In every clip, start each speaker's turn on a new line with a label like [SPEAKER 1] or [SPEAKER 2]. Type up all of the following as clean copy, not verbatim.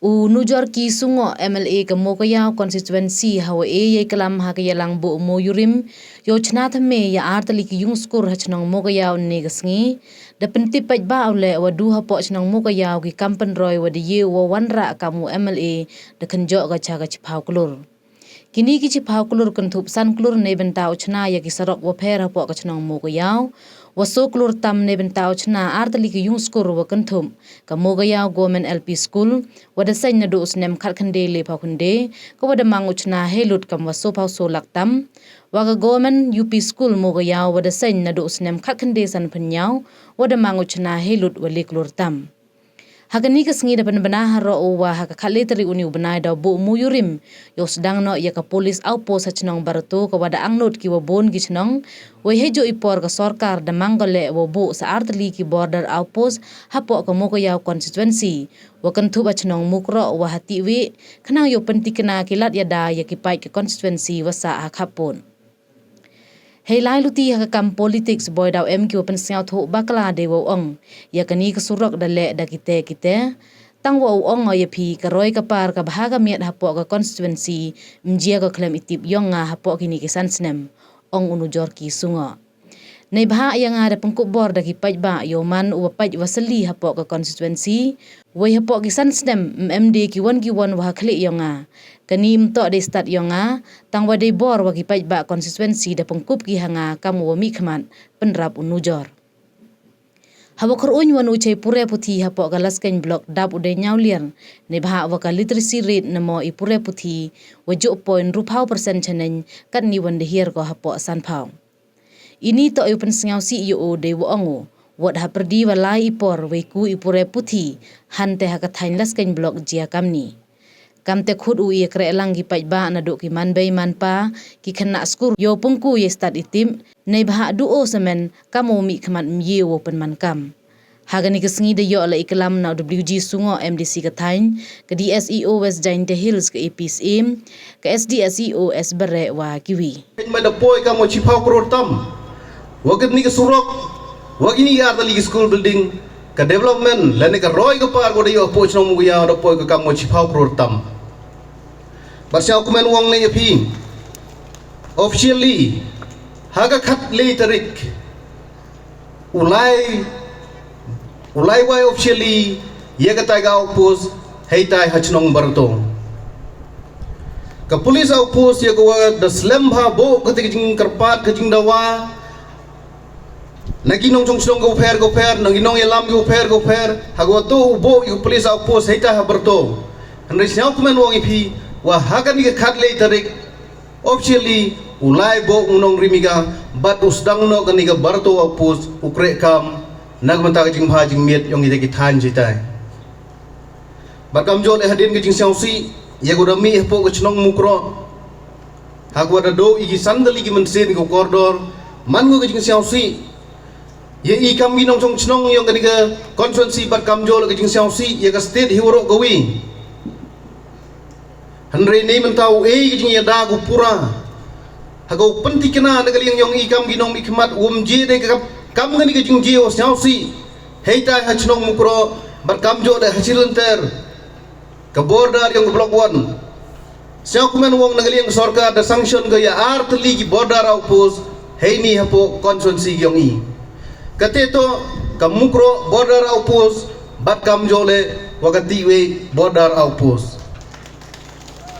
[SPEAKER 1] Nujor ki sungo MLA ke Mokayao constituency hawa ye kelam ha ke yalang bu mo yurim yo chna thame ya artali ki yung skur hachnong Mokayao ne gasngi da penti paj ba awle wa du ha po chnong Mokayao ki kampen roy wa de ye wa wanra kamu MLA da kanjo ga cha ga chpau klur kini ki chpau klur kan thup san klur ne bentau chna ya ki sarok wa pher ha po ka chnong Mokayao waso klur tam ne bentau chna artali ki yung skur wa kan thum ka Mokayao Government LP School wada sain na do usnem khat khande le pha khunde ko wada mangu chna helut kam waso phau so laktam waga Government UP School Mokayao wada sain na do usnem khat khande san phanyau wada mangu chna helut wali klur tam Hagani ka sengi dapan bana haro wa haka khale tari uni ubnai da bu muyurim yo sedang no ya ka polis outpost hachnong barato ka wada angnot ki wa bon gi chnong we hejo ipor ka sarkar da mangole wa bu sa artli ki border outpost hapo ka Mokayao constituency wa kan thu bachnong mukro wa hati we khanang yo pentikna ki lat ya da ya ki pai ka constituency wa sa khapon Helai luti ha kam politics boy daw MQ pen siaw tho bakla de wo ong ya kani ka surok da le da kite tang wo ong ya phi ka roi ka par ka bhaga miat ha po ka constituency mjia ka klem itip yonga ha po kini ki sansnem ong unu jor ki sunga nei bha yang ada pengkup bor da ki paj ba yo man u paj wasali ha po ka constituency we ha po ki sansnem MD ki wan wa khli yonga kanim to de start yonga tang wa de bor wa ki paj ba constituency da pengkup ki hanga kamu wa mi khman penrap unu jor hawa khur un wan u chei pure puthi ha po ka lasken block dap u de nyaulian ne bha wa ka literacy rate na mo i pure puthi wa jo point rupau percent chanen kan ni wan de hier ko ha po san phau ini to open singaw CEO de wo angu wat ha perdi walai ipor we ku ipure puthi han te ha ka thain lasken block jia kamni kamte khud u ye kre langi paj ba na do ki man bei man pa ki khana skur yo pungku ye start itim nei bha du o semen kamu mi khman mye wo pen man kam hagani ke sngi de yo la iklam na WG sungo MDC ka thain ke DSEO West Giant Hills ke APSM ke SDSEO S bare wa kiwi
[SPEAKER 2] ma da poi ka mo chipau kror tam wagat ni ke surok wagini ya tali school building ka development lane ka roy ka par ko de yo po chno mu ya da poi ka mo chipau kror tam basya ku men wong le phi officially haga khat le tarik ulai wa officially ye ka tai ga opos hei tai hachnong barto ka police opos ye ko da slamba bo ka ting karpat ka ting dawa Naginong chong go fair naginong yalam go fair hago to bo yu police outpost heta haberto andre siaw kumen wong ipi wa hagan ni khat le tarik officially ulai bo unong rimiga but usdang no kaniga barto outpost ukre kam nagmanta ka jing bha jing miet yong ite ki than jitai bakam jo le hadin ki jing siaw si ye go dami po ko chnong mukro hago da do igi sandali ki mensin ko koridor man go ki jing siaw si ye I kam ginong chong chnong yong kaniga constituency bat kam jo la jing siaw si ye ka state hiwro gawi hanre nei mentau e jing ya da gu pura hago pentikna nagaliang yong I kam ginong mi khmat je de ka kam kaniga jing je o siaw si heita ha chnong mukro bat kam jo da hachilenter ka border yong block 1 siaw kumen wong nagaliang sarkar da sanction ga ya artli ki border outpost heini hapo constituency yong I Kateto kamukro border outpost bat kam jole wakati we border outpost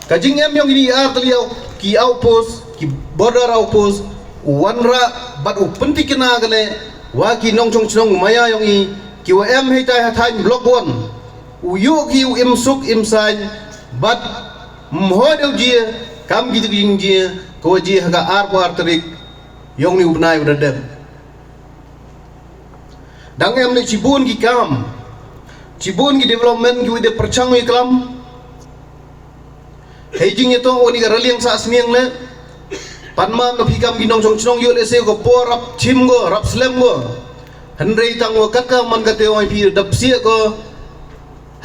[SPEAKER 2] kajing em yong ini artli ki outpost ki border outpost wanra bat u pentikna gale wa ki nong chong chong maya yong I ki wa em hetai hathain block 1 u yu ki u im suk im sain bat mhodel ji kam gi jing ji ko ji haga arpo artrik yong ni ubnai udadem dang em ni cibun ki kam cibun ki development ki de perchang wi klam hejing itu oni ga raliang sa smiang le panma no phikam gi nong chong chong yo le se go por rap chim go rap slem go hanrei tang wa kat ka man ka te oi pi dap sia go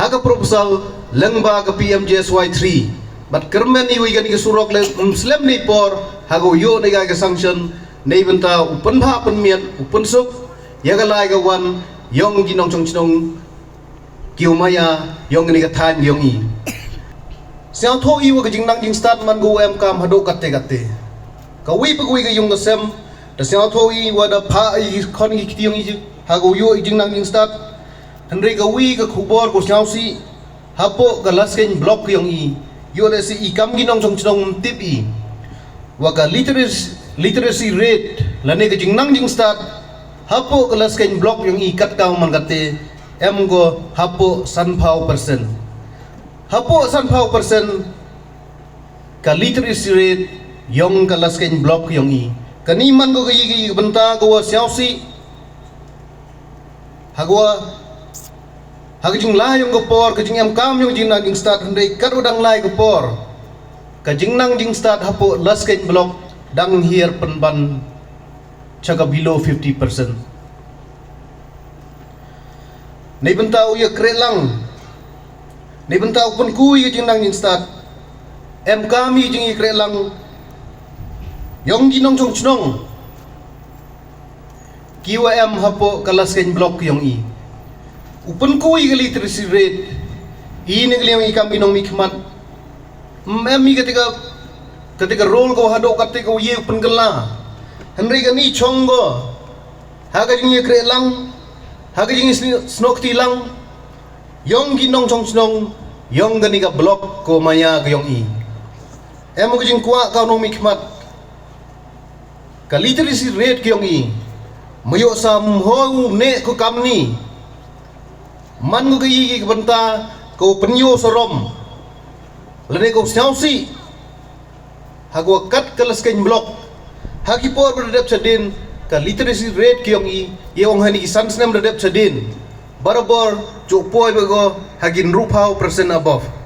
[SPEAKER 2] haga proposal lengba ka PMJSY 3 bat kermen ni wi ga ni surok le slem ni por hago yo ne ga sanction nei benta upan bha pan miet upan suk yagalai ga wan yong ginong chong chong kiu maya yong ni ka than yong i siang tho i wa ka jing nang jing start man go em kam hado katte katte ka wi pa wi ka yung ka sem da siang tho i wa da pha i khon gi ti yong i ha go yo i jing nang jing start henry ka wi ka khubor ko siang si hapo ka las ken block yong i yo da si i kam gi nong chong chong tip i wa ka literacy rate lane ka jing nang jing start hapo kelas kain blok yang ikat kau mangkate em go hapo sanpau persen ka literacy rate yang kelas kain blok yang i kaniman go gi benta go siausi hagwa haging la yang go por ka jing em kam yang jing nang jing start hande kat udang lai go por ka jing nang jing start hapo las kain blok dang hier penban chaga below 50%. Nei bentau ya krelang. Nei bentau pun kui jing nang jing start. Em kami jing i krelang. Yong ginong chong chnong. Kiwa em hapo kalas kain blok yong i. Upun kui ka literacy rate. I ni yang i kami nong mikmat. Em mi ketika roll ko hado ketika ye upun gela. Henry gani chonggo haga jing ye krelang haga jing snok tilang yong ginong chong snong yong gani ka block ko maya ka yong i emo jing kwa ka no mikmat ka literacy rate ka yong i mayo sam ho ne ko kamni man go gi banta ko penyo sorom lene ko siausi hago kat kelas kain block haki por berdep sadin ka literacy rate kiyong i yung hani isans nam berdep sadin barabor chupoi bago hagin rupau persen above